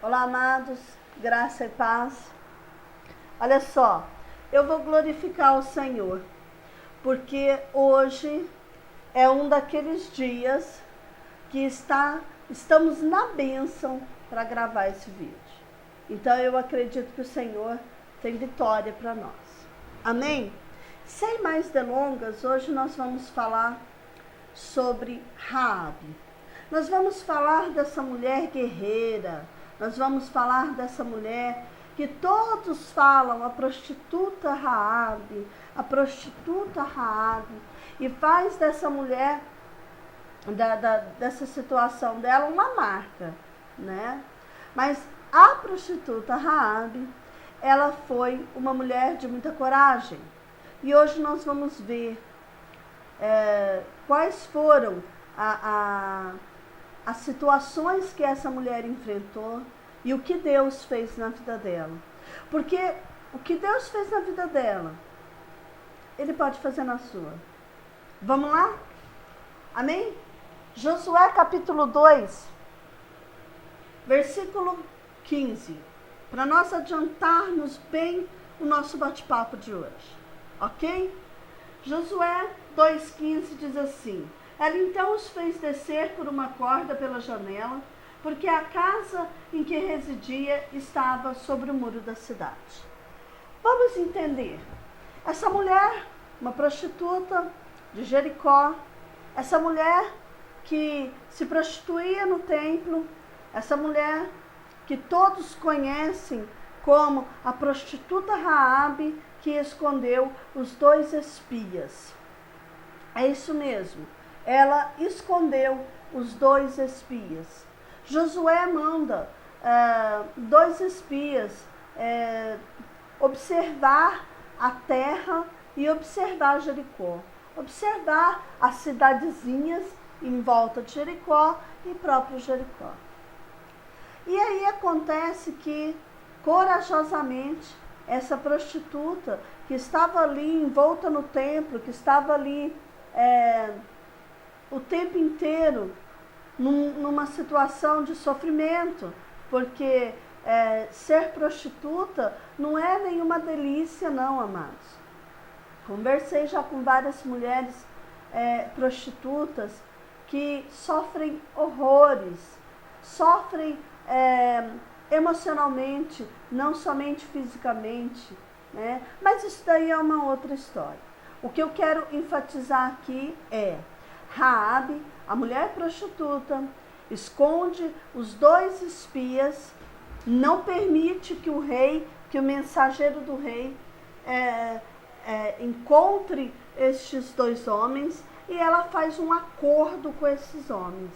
Olá, amados, graça e paz. Olha só, eu vou glorificar o Senhor, porque hoje é um daqueles dias que estamos na bênção para gravar esse vídeo. Então eu acredito que o Senhor tem vitória para nós. Amém? Sem mais delongas, hoje nós vamos falar sobre Raabe. Nós vamos falar dessa mulher guerreira. Nós vamos falar dessa mulher que todos falam, a prostituta Raabe, e faz dessa mulher, dessa situação dela, uma marca, né? Mas a prostituta Raabe, ela foi uma mulher de muita coragem. E hoje nós vamos ver quais foram as situações que essa mulher enfrentou e o que Deus fez na vida dela. Porque o que Deus fez na vida dela, Ele pode fazer na sua. Vamos lá? Amém? Josué capítulo 2, versículo 15. Para nós adiantarmos bem o nosso bate-papo de hoje. Ok? Josué 2,15 diz assim: Ela então os fez descer por uma corda pela janela, porque a casa em que residia estava sobre o muro da cidade. Vamos entender. Essa mulher, uma prostituta de Jericó, essa mulher que se prostituía no templo, essa mulher que todos conhecem como a prostituta Raabe, que escondeu os 2 espias. É isso mesmo. Ela escondeu os 2 espias. Josué manda 2 espias observar a terra e observar Jericó. Observar as cidadezinhas em volta de Jericó e próprio Jericó. E aí acontece que, corajosamente, essa prostituta que estava ali envolta no templo, que estava ali o tempo inteiro numa situação de sofrimento, porque ser prostituta não é nenhuma delícia não, amados. Conversei já com várias mulheres prostitutas que sofrem horrores, sofrem emocionalmente, não somente fisicamente, né? Mas isso daí é uma outra história. O que eu quero enfatizar aqui é: Raabe, a mulher prostituta, esconde os 2 espias, não permite que o rei, que o mensageiro do rei encontre estes 2 homens, e ela faz um acordo com esses homens.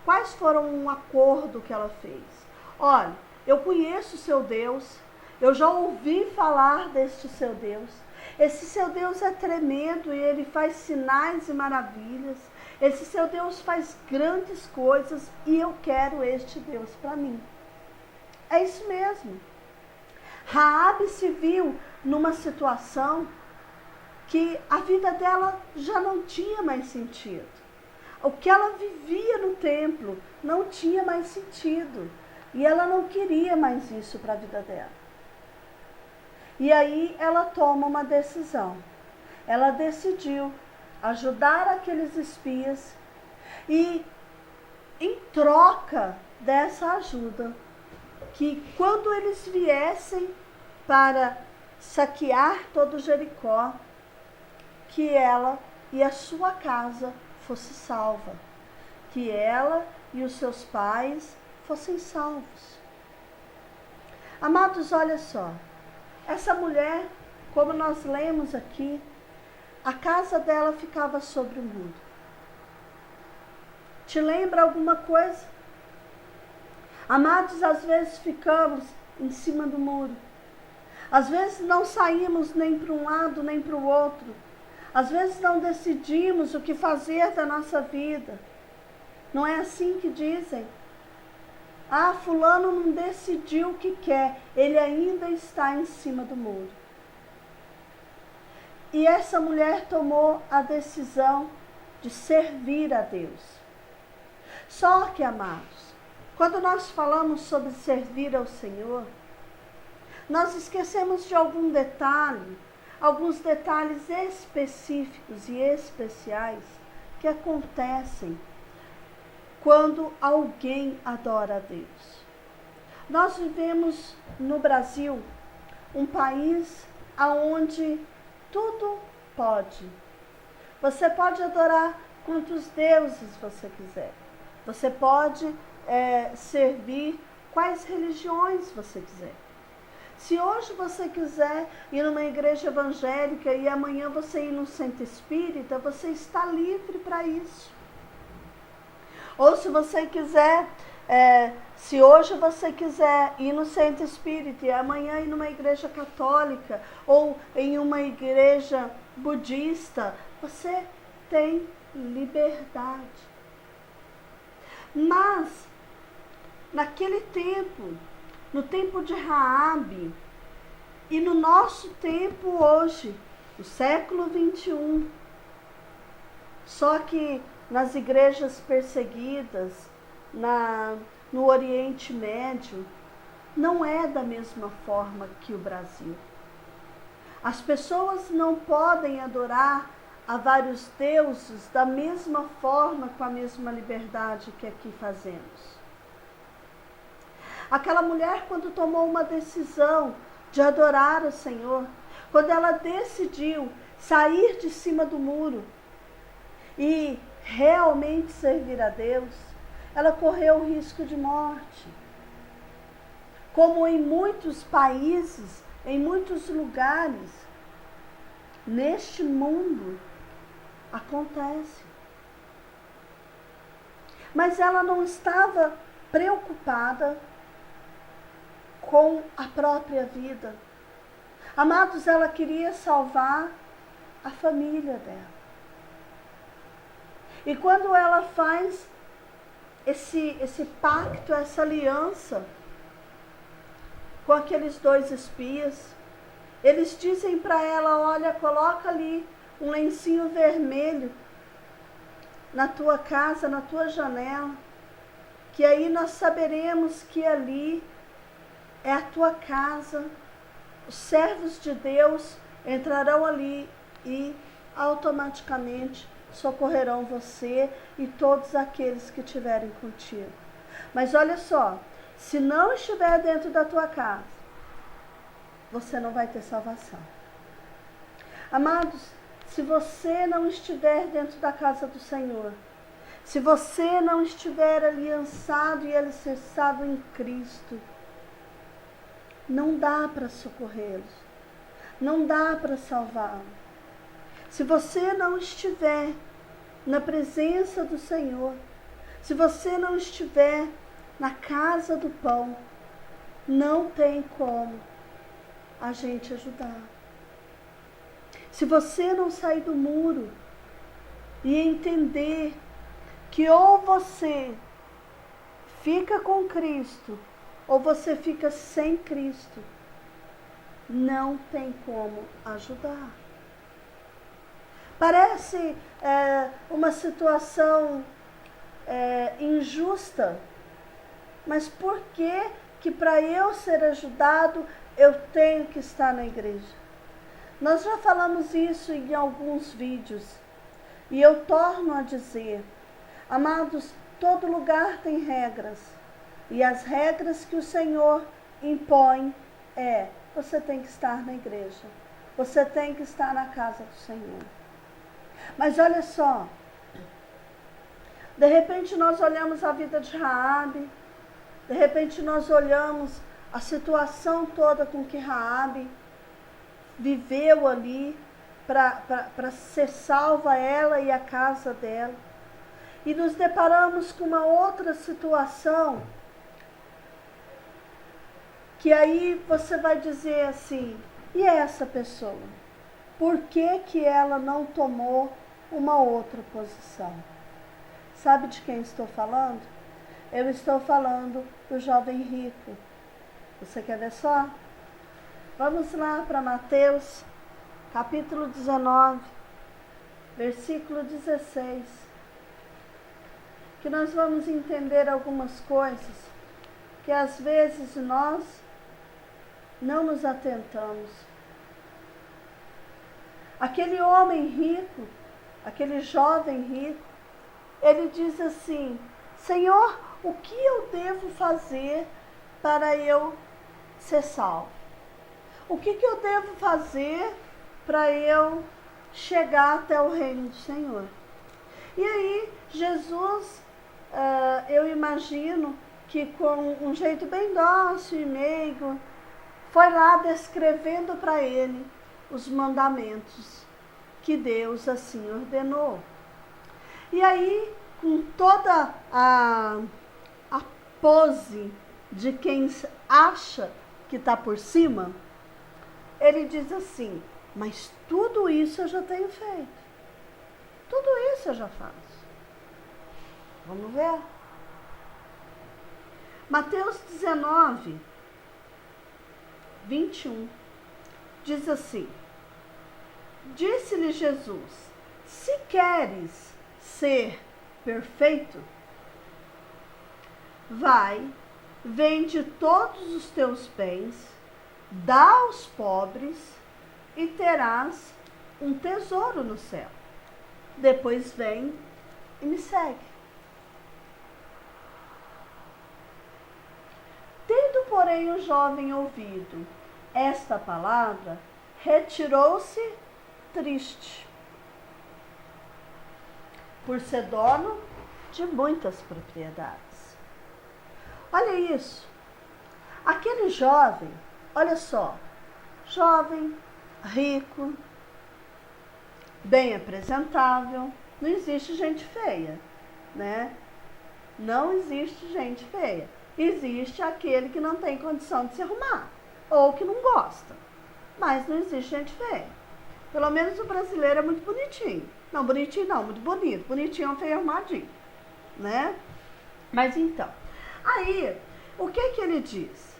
Quais foram um acordo que ela fez? Olha, eu conheço o seu Deus, eu já ouvi falar deste seu Deus. Esse seu Deus é tremendo e ele faz sinais e maravilhas. Esse seu Deus faz grandes coisas e eu quero este Deus para mim. É isso mesmo. Raabe se viu numa situação que a vida dela já não tinha mais sentido. O que ela vivia no templo não tinha mais sentido. E ela não queria mais isso para a vida dela. E aí ela toma uma decisão. Ela decidiu ajudar aqueles espias e, em troca dessa ajuda, que quando eles viessem para saquear todo Jericó, que ela e a sua casa fosse salva, que ela e os seus pais fossem salvos. Amados, olha só, essa mulher, como nós lemos aqui, a casa dela ficava sobre o muro. Te lembra alguma coisa? Amados, às vezes ficamos em cima do muro. Às vezes não saímos nem para um lado nem para o outro. Às vezes não decidimos o que fazer da nossa vida. Não é assim que dizem? Ah, fulano não decidiu o que quer, ele ainda está em cima do muro. E essa mulher tomou a decisão de servir a Deus. Só que, amados, Quando nós falamos sobre servir ao Senhor, nós esquecemos de alguns detalhes específicos e especiais que acontecem quando alguém adora a Deus. Nós vivemos no Brasil, um país onde tudo pode. Você pode adorar quantos deuses você quiser. Você pode servir quais religiões você quiser. Se hoje você quiser ir numa igreja evangélica e amanhã você ir no centro espírita, você está livre para isso. Ou se você quiser, se hoje você quiser ir no centro espírita e amanhã ir numa igreja católica ou em uma igreja budista, você tem liberdade. Mas, naquele tempo, no tempo de Raabe e no nosso tempo hoje, no século 21, só que nas igrejas perseguidas, no Oriente Médio, não é da mesma forma que o Brasil. As pessoas não podem adorar a vários deuses da mesma forma, com a mesma liberdade que aqui fazemos. Aquela mulher, quando tomou uma decisão de adorar o Senhor, quando ela decidiu sair de cima do muro e realmente servir a Deus, ela correu o risco de morte. Como em muitos países, em muitos lugares, neste mundo, acontece. Mas ela não estava preocupada com a própria vida. Amados, ela queria salvar a família dela. E quando ela faz esse pacto, essa aliança com aqueles dois espias, eles dizem para ela: olha, coloca ali um lencinho vermelho na tua casa, na tua janela, que aí nós saberemos que ali é a tua casa. Os servos de Deus entrarão ali e automaticamente socorrerão você e todos aqueles que estiverem contigo. Mas olha só, se não estiver dentro da tua casa, você não vai ter salvação. Amados, se você não estiver dentro da casa do Senhor, se você não estiver aliançado e alicerçado em Cristo, não dá para socorrê-los, não dá para salvá-los. Se você não estiver na presença do Senhor, se você não estiver na casa do pão, não tem como a gente ajudar. Se você não sair do muro e entender que ou você fica com Cristo ou você fica sem Cristo, não tem como ajudar. Parece uma situação injusta, mas por que para eu ser ajudado eu tenho que estar na igreja? Nós já falamos isso em alguns vídeos e eu torno a dizer, amados, todo lugar tem regras e as regras que o Senhor impõe você tem que estar na igreja, você tem que estar na casa do Senhor. Mas olha só, de repente nós olhamos a vida de Raabe, de repente nós olhamos a situação toda com que Raabe viveu ali para ser salva ela e a casa dela. E nos deparamos com uma outra situação que aí você vai dizer assim, e essa pessoa? Por que ela não tomou uma outra posição? Sabe de quem estou falando? Eu estou falando do jovem rico. Você quer ver só? Vamos lá para Mateus, capítulo 19, versículo 16. que nós vamos entender algumas coisas que às vezes nós não nos atentamos. Aquele homem rico, aquele jovem rico, ele diz assim: Senhor, o que eu devo fazer para eu ser salvo? O que eu devo fazer para eu chegar até o reino do Senhor? E aí, Jesus, eu imagino que com um jeito bem dócil e meigo, foi lá descrevendo para ele os mandamentos que Deus assim ordenou. E aí, com toda a pose de quem acha que está por cima, ele diz assim: mas tudo isso eu já tenho feito. Tudo isso eu já faço. Vamos ver? Mateus 19, 21, diz assim: disse-lhe Jesus: se queres ser perfeito, vai, vende todos os teus bens, dá aos pobres e terás um tesouro no céu. Depois vem e me segue. Tendo, porém, o jovem ouvido esta palavra, retirou-se triste, por ser dono de muitas propriedades. Olha isso. Aquele jovem, olha só, jovem, rico, bem apresentável. Não existe gente feia, né? Não existe gente feia. Existe aquele que não tem condição de se arrumar, ou que não gosta. Mas não existe gente feia. Pelo menos o brasileiro é muito bonitinho. Não, bonitinho não, muito bonito. Bonitinho é um feio arrumadinho, né? Mas então, aí, o que ele diz?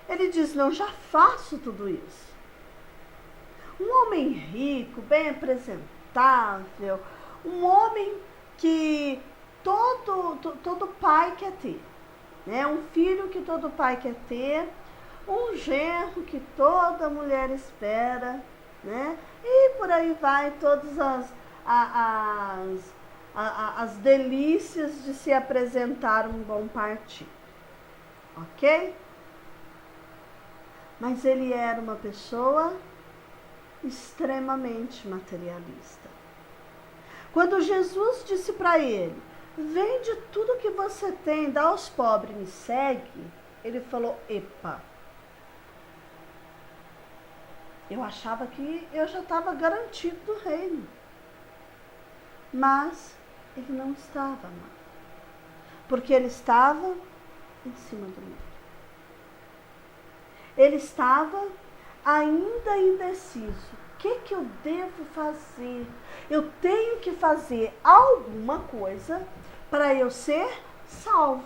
Ele diz: não, já faço tudo isso. Um homem rico, bem apresentável, um homem que todo pai quer ter, né? Um filho que todo pai quer ter, um genro que toda mulher espera, né? E por aí vai todas as delícias de se apresentar um bom partido, ok? Mas ele era uma pessoa extremamente materialista. Quando Jesus disse para ele: vende tudo que você tem, dá aos pobres e me segue, ele falou: epa, eu achava que eu já estava garantido do reino. Mas ele não estava, amado, porque ele estava em cima do muro. Ele estava ainda indeciso. O que eu devo fazer? Eu tenho que fazer alguma coisa para eu ser salvo.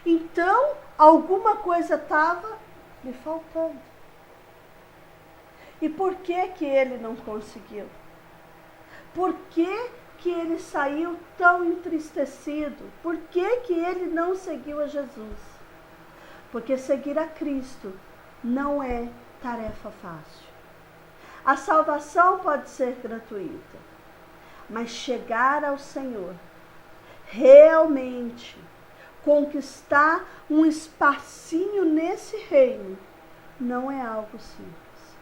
Então, alguma coisa estava me faltando. E por que ele não conseguiu? Por que ele saiu tão entristecido? Por que ele não seguiu a Jesus? Porque seguir a Cristo não é tarefa fácil. A salvação pode ser gratuita, mas chegar ao Senhor, realmente conquistar um espacinho nesse reino, não é algo simples,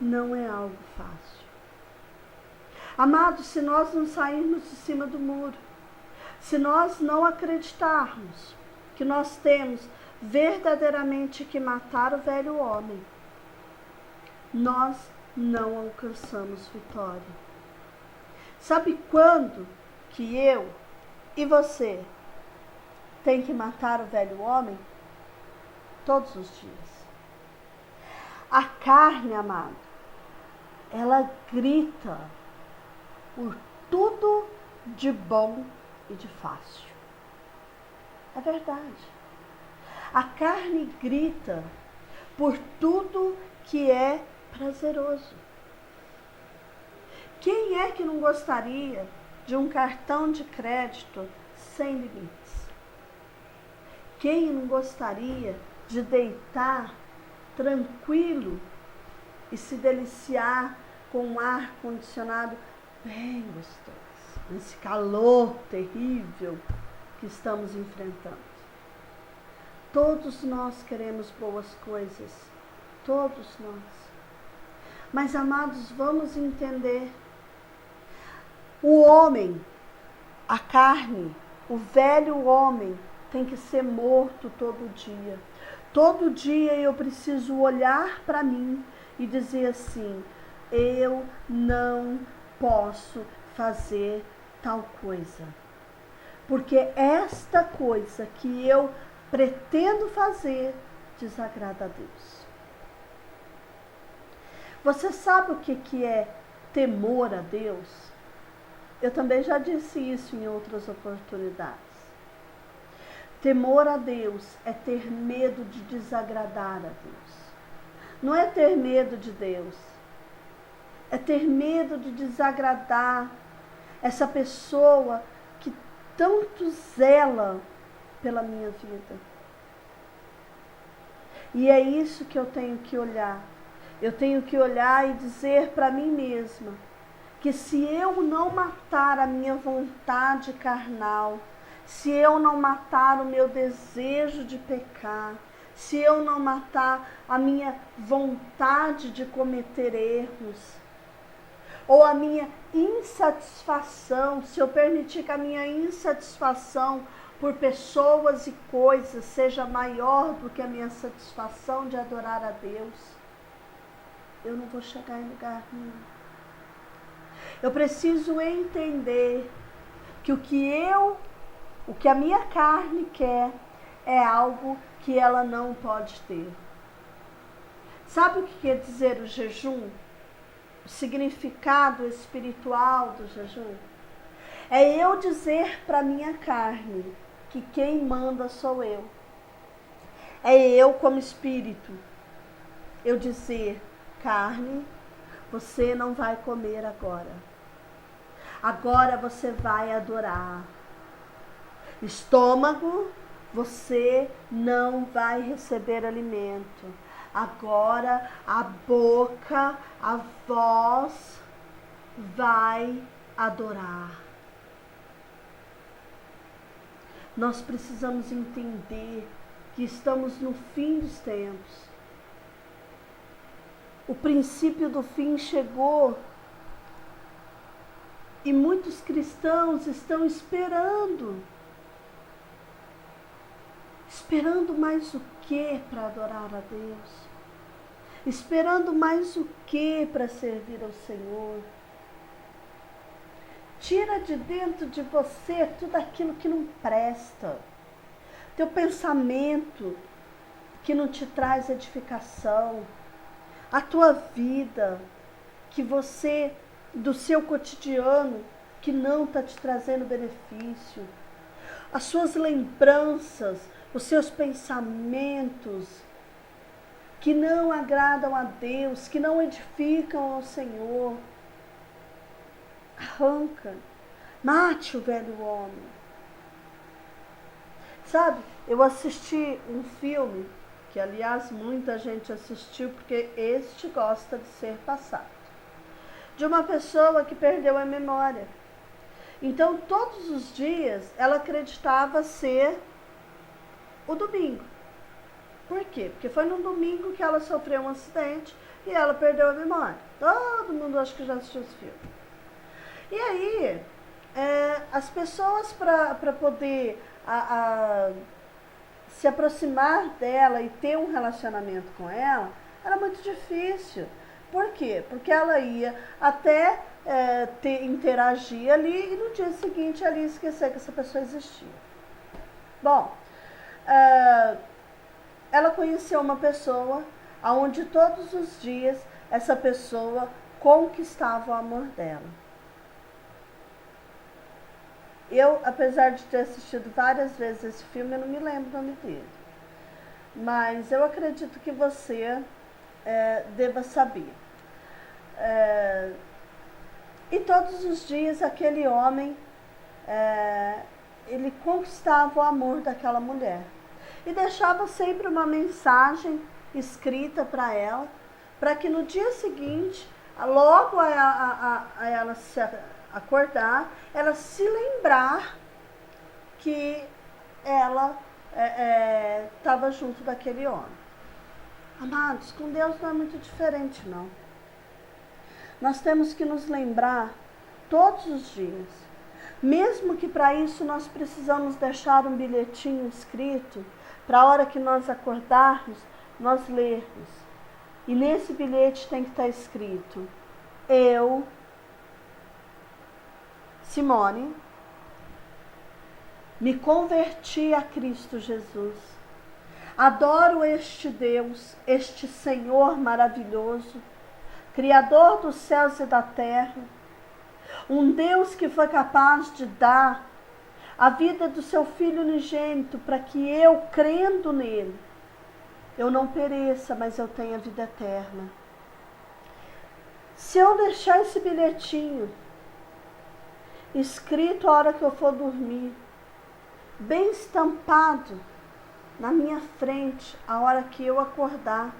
não é algo fácil. Amados, se nós não sairmos de cima do muro, se nós não acreditarmos que nós temos verdadeiramente que matar o velho homem, nós não alcançamos vitória. Sabe quando que eu e você tem que matar o velho homem? Todos os dias. A carne, amado, ela grita por tudo de bom e de fácil. É verdade. A carne grita por tudo que é prazeroso. Quem é que não gostaria de um cartão de crédito sem limites. Quem não gostaria de deitar tranquilo e se deliciar com um ar condicionado bem gostoso, nesse calor terrível que estamos enfrentando? Todos nós queremos boas coisas, todos nós. Mas, amados, vamos entender. O homem, a carne, o velho homem tem que ser morto todo dia. Todo dia eu preciso olhar para mim e dizer assim: eu não posso fazer tal coisa, porque esta coisa que eu pretendo fazer desagrada a Deus. Você sabe o que é temor a Deus? Eu também já disse isso em outras oportunidades. Temor a Deus é ter medo de desagradar a Deus. Não é ter medo de Deus, é ter medo de desagradar essa pessoa que tanto zela pela minha vida. E é isso que eu tenho que olhar. Eu tenho que olhar e dizer para mim mesma que se eu não matar a minha vontade carnal, se eu não matar o meu desejo de pecar, se eu não matar a minha vontade de cometer erros, ou a minha insatisfação, se eu permitir que a minha insatisfação por pessoas e coisas seja maior do que a minha satisfação de adorar a Deus, eu não vou chegar em lugar nenhum. Eu preciso entender que o que a minha carne quer é algo que ela não pode ter. Sabe o que quer dizer o jejum? O significado espiritual do jejum? É eu dizer para minha carne que quem manda sou eu. É eu como espírito. Eu dizer: carne, você não vai comer agora. Agora você vai adorar. Estômago, você não vai receber alimento. Agora a boca, a voz vai adorar. Nós precisamos entender que estamos no fim dos tempos. O princípio do fim chegou e muitos cristãos estão esperando. Esperando mais o que para adorar a Deus? Esperando mais o que para servir ao Senhor? Tira de dentro de você tudo aquilo que não presta. Teu pensamento que não te traz edificação. A tua vida, que você, do seu cotidiano, que não está te trazendo benefício. As suas lembranças, os seus pensamentos, que não agradam a Deus, que não edificam ao Senhor. Arranca, mate o velho homem. Sabe, eu assisti um filme, que aliás muita gente assistiu, porque este gosta de ser passado, de uma pessoa que perdeu a memória. Então todos os dias ela acreditava ser o domingo. Por quê? Porque foi no domingo que ela sofreu um acidente e ela perdeu a memória. Todo mundo acho que já assistiu esse filme. E aí, as pessoas para poder se aproximar dela e ter um relacionamento com ela, era muito difícil. Por quê? Porque ela ia até interagir ali e no dia seguinte ela ia esquecer que essa pessoa existia. Bom, ela conheceu uma pessoa onde todos os dias essa pessoa conquistava o amor dela. Eu, apesar de ter assistido várias vezes esse filme, eu não me lembro o nome dele. Mas eu acredito que você deva saber. E todos os dias aquele homem ele conquistava o amor daquela mulher. E deixava sempre uma mensagem escrita para ela, para que no dia seguinte, logo a ela se acordar, ela se lembrar que ela estava junto daquele homem. Amados, com Deus não é muito diferente, não. Nós temos que nos lembrar todos os dias. Mesmo que para isso nós precisamos deixar um bilhetinho escrito, para a hora que nós acordarmos, nós lermos. E nesse bilhete tem que estar escrito: eu, Simone, me converti a Cristo Jesus. Adoro este Deus, este Senhor maravilhoso, Criador dos céus e da terra, um Deus que foi capaz de dar a vida do seu Filho unigênito para que eu, crendo nele, eu não pereça, mas eu tenha vida eterna. Se eu deixar esse bilhetinho escrito a hora que eu for dormir, bem estampado na minha frente, a hora que eu acordar,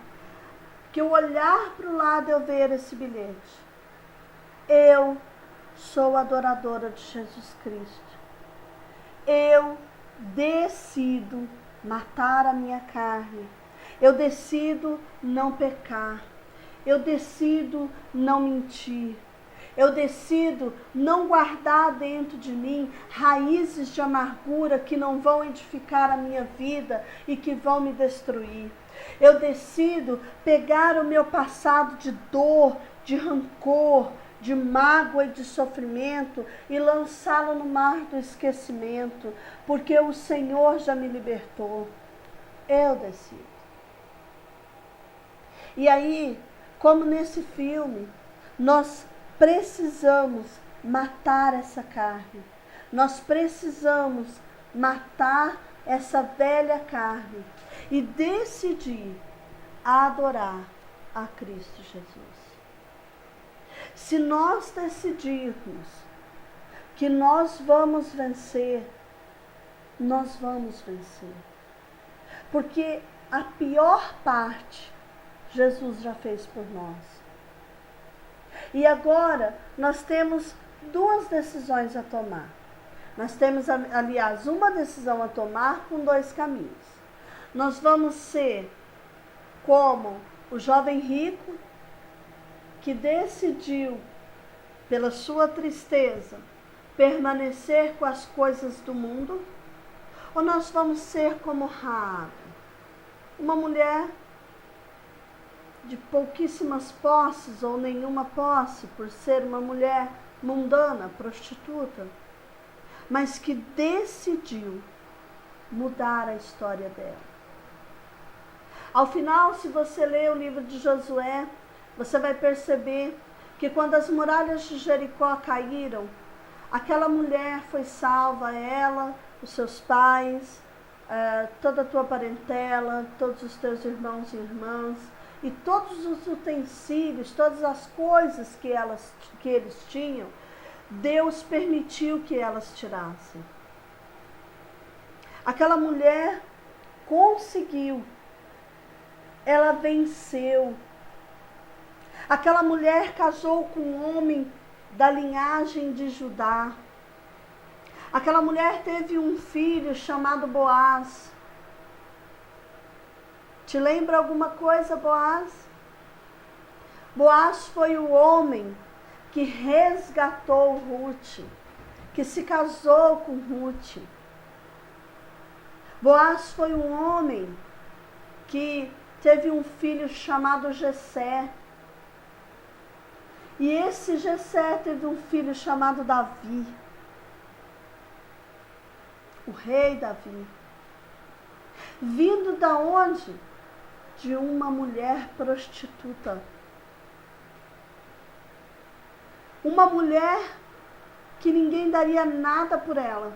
que eu olhar para o lado e eu ver esse bilhete: eu sou adoradora de Jesus Cristo. Eu decido matar a minha carne. Eu decido não pecar. Eu decido não mentir. Eu decido não guardar dentro de mim raízes de amargura que não vão edificar a minha vida e que vão me destruir. Eu decido pegar o meu passado de dor, de rancor, de mágoa e de sofrimento e lançá-lo no mar do esquecimento, porque o Senhor já me libertou. Eu decido. E aí, como nesse filme, nós precisamos matar essa carne. Nós precisamos matar essa velha carne e decidir adorar a Cristo Jesus. Se nós decidirmos que nós vamos vencer, nós vamos vencer. Porque a pior parte Jesus já fez por nós. E agora nós temos duas decisões a tomar. Nós temos, aliás, uma decisão a tomar com dois caminhos. Nós vamos ser como o jovem rico que decidiu, pela sua tristeza, permanecer com as coisas do mundo, ou nós vamos ser como Raabe, uma mulher de pouquíssimas posses ou nenhuma posse, por ser uma mulher mundana, prostituta, mas que decidiu mudar a história dela. Ao final, se você ler o livro de Josué, você vai perceber que quando as muralhas de Jericó caíram, aquela mulher foi salva, ela, os seus pais, toda a tua parentela, todos os teus irmãos e irmãs, e todos os utensílios, todas as coisas que eles tinham, Deus permitiu que elas tirassem. Aquela mulher conseguiu, ela venceu. Aquela mulher casou com um homem da linhagem de Judá. Aquela mulher teve um filho chamado Boaz. Te lembra alguma coisa, Boaz? Boaz foi o homem que resgatou Ruth, que se casou com Ruth. Boaz foi um homem que teve um filho chamado Jessé. E esse Jessé teve um filho chamado Davi, o rei Davi. Vindo da onde? De uma mulher prostituta. Uma mulher que ninguém daria nada por ela.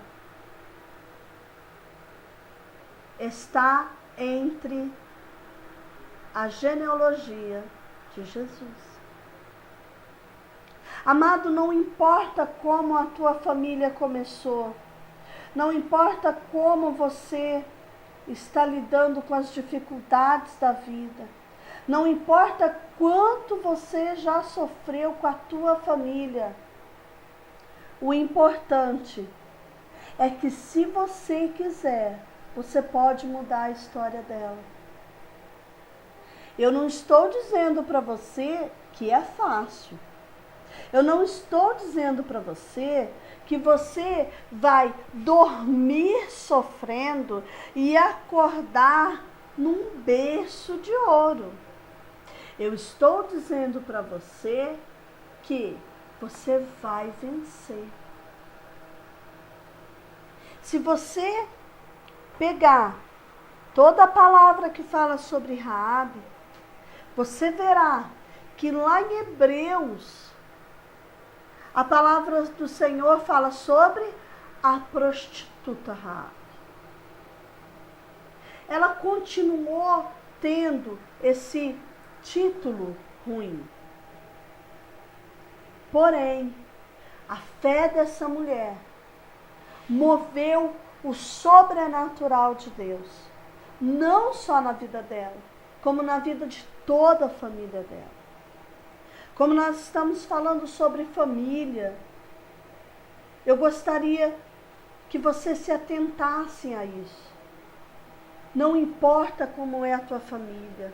Está entre a genealogia de Jesus. Amado, não importa como a tua família começou, não importa como você está lidando com as dificuldades da vida, não importa quanto você já sofreu com a tua família, o importante é que se você quiser, você pode mudar a história dela. Eu não estou dizendo para você que é fácil. Eu não estou dizendo para você que você vai dormir sofrendo e acordar num berço de ouro. Eu estou dizendo para você que você vai vencer. Se você pegar toda a palavra que fala sobre Raabe, você verá que lá em Hebreus, a palavra do Senhor fala sobre a prostituta Raabe. Ela continuou tendo esse título ruim. Porém, a fé dessa mulher moveu o sobrenatural de Deus, não só na vida dela, como na vida de toda a família dela. Como nós estamos falando sobre família, eu gostaria que você se atentasse a isso. Não importa como é a tua família,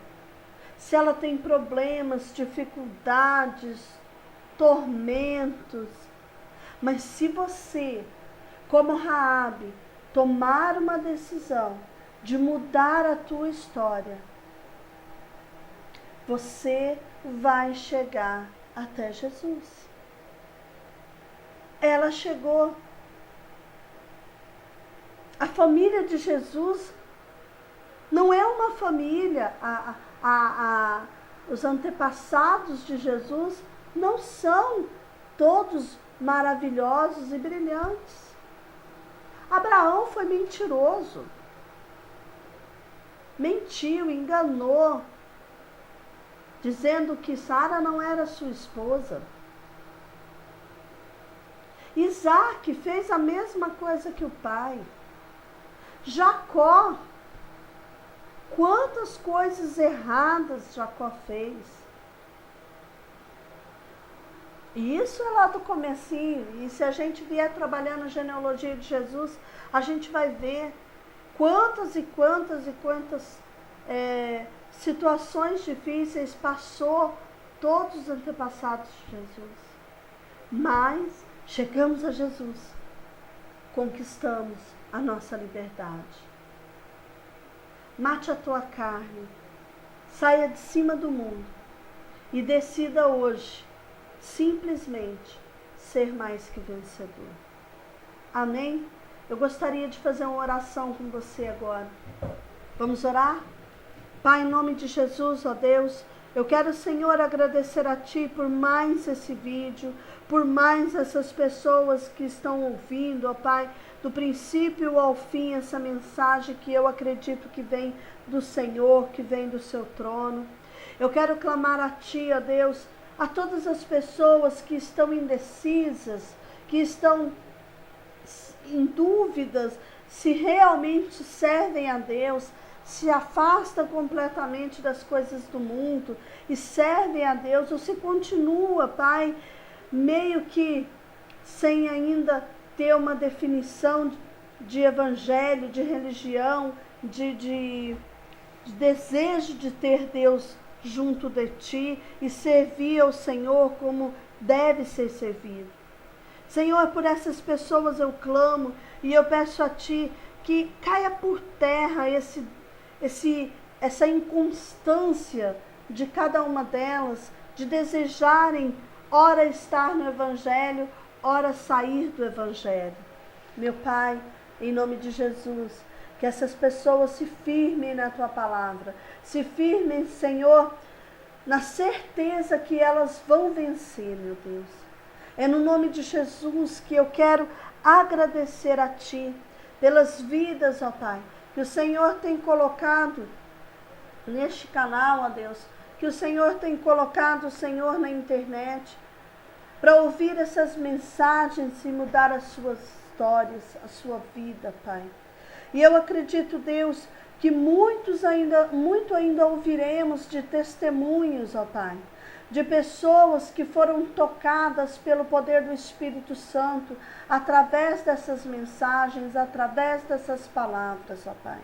se ela tem problemas, dificuldades, tormentos, mas se você, como Raabe, tomar uma decisão de mudar a tua história, você vai chegar até Jesus. Ela chegou. A família de Jesus não é uma família, os antepassados de Jesus não são todos maravilhosos e brilhantes. Abraão foi mentiroso. Mentiu, enganou, dizendo que Sara não era sua esposa. Isaac fez a mesma coisa que o pai. Jacó, quantas coisas erradas Jacó fez. E isso é lá do comecinho. E se a gente vier trabalhando a genealogia de Jesus, a gente vai ver quantas e quantas e quantas situações difíceis passou todos os antepassados de Jesus. Mas chegamos a Jesus, conquistamos a nossa liberdade. Mate a tua carne, saia de cima do mundo e decida hoje simplesmente ser mais que vencedor. Amém? Eu gostaria de fazer uma oração com você agora. Vamos orar? Pai, em nome de Jesus, ó Deus, eu quero, Senhor, agradecer a Ti por mais esse vídeo, por mais essas pessoas que estão ouvindo, ó Pai, do princípio ao fim, essa mensagem que eu acredito que vem do Senhor, que vem do Seu trono. Eu quero clamar a Ti, ó Deus, a todas as pessoas que estão indecisas, que estão em dúvidas se realmente servem a Deus, se afastam completamente das coisas do mundo e servem a Deus, ou se continua, Pai, meio que sem ainda ter uma definição de evangelho, de religião, de desejo de ter Deus junto de Ti e servir ao Senhor como deve ser servido. Senhor, por essas pessoas eu clamo e eu peço a Ti que caia por terra essa inconstância de cada uma delas, de desejarem ora estar no Evangelho, ora sair do Evangelho. Meu Pai, em nome de Jesus, que essas pessoas se firmem na Tua palavra, se firmem, Senhor, na certeza que elas vão vencer, meu Deus. É no nome de Jesus que eu quero agradecer a Ti pelas vidas, ó Pai, que o Senhor tem colocado neste canal, ó Deus, que o Senhor tem colocado, Senhor, na internet, para ouvir essas mensagens e mudar as suas histórias, a sua vida, Pai. E eu acredito, Deus, que muito ainda ouviremos de testemunhos, ó Pai, de pessoas que foram tocadas pelo poder do Espírito Santo, através dessas mensagens, através dessas palavras, ó Pai.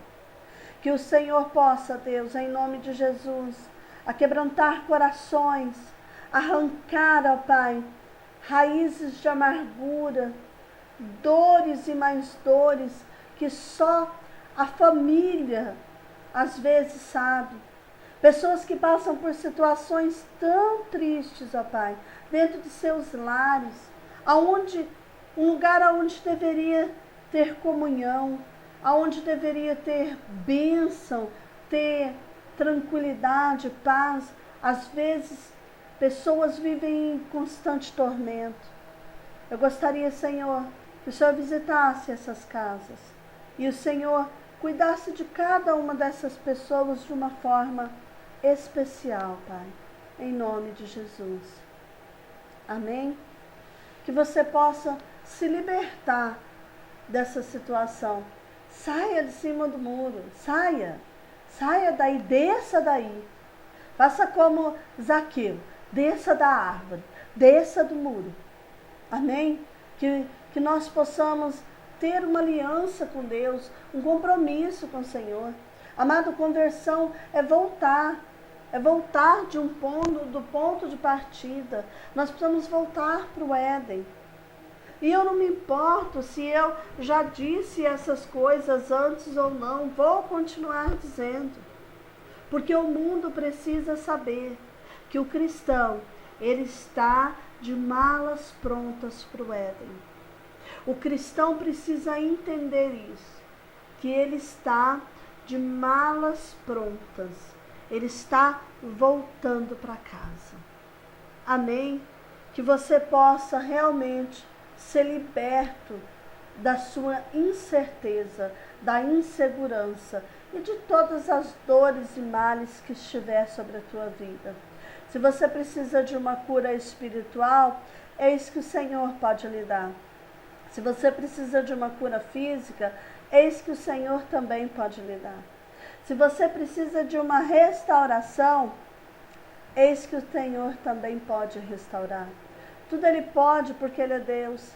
Que o Senhor possa, Deus, em nome de Jesus, aquebrantar corações, arrancar, ó Pai, raízes de amargura, dores e mais dores, que só a família às vezes sabe. Pessoas que passam por situações tão tristes, ó Pai, dentro de seus lares, um lugar onde deveria ter comunhão, aonde deveria ter bênção, ter tranquilidade, paz. Às vezes, pessoas vivem em constante tormento. Eu gostaria, Senhor, que o Senhor visitasse essas casas e o Senhor cuidasse de cada uma dessas pessoas de uma forma especial, Pai, em nome de Jesus. Amém? Que você possa se libertar dessa situação. Saia de cima do muro, saia daí, desça daí. Faça como Zaqueu, desça da árvore, desça do muro. Amém? Que nós possamos ter uma aliança com Deus, um compromisso com o Senhor. Amado, conversão é voltar do ponto de partida. Nós precisamos voltar para o Éden. E eu não me importo se eu já disse essas coisas antes ou não, vou continuar dizendo. Porque o mundo precisa saber que o cristão, ele está de malas prontas para o Éden. O cristão precisa entender isso, que ele está de malas prontas, ele está voltando para casa. Amém? Que você possa realmente ser liberto da sua incerteza, da insegurança e de todas as dores e males que estiver sobre a tua vida. Se você precisa de uma cura espiritual, é isso que o Senhor pode lhe dar. Se você precisa de uma cura física, é isso que o Senhor também pode lhe dar. Se você precisa de uma restauração, eis que o Senhor também pode restaurar. Tudo Ele pode, porque Ele é Deus.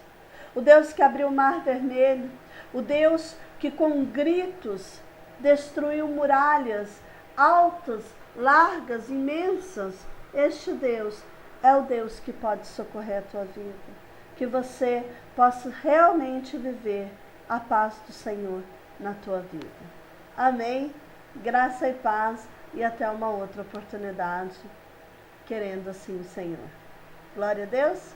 O Deus que abriu o mar vermelho, o Deus que com gritos destruiu muralhas altas, largas, imensas. Este Deus é o Deus que pode socorrer a tua vida. Que você possa realmente viver a paz do Senhor na tua vida. Amém? Graça e paz e até uma outra oportunidade, querendo assim o Senhor. Glória a Deus.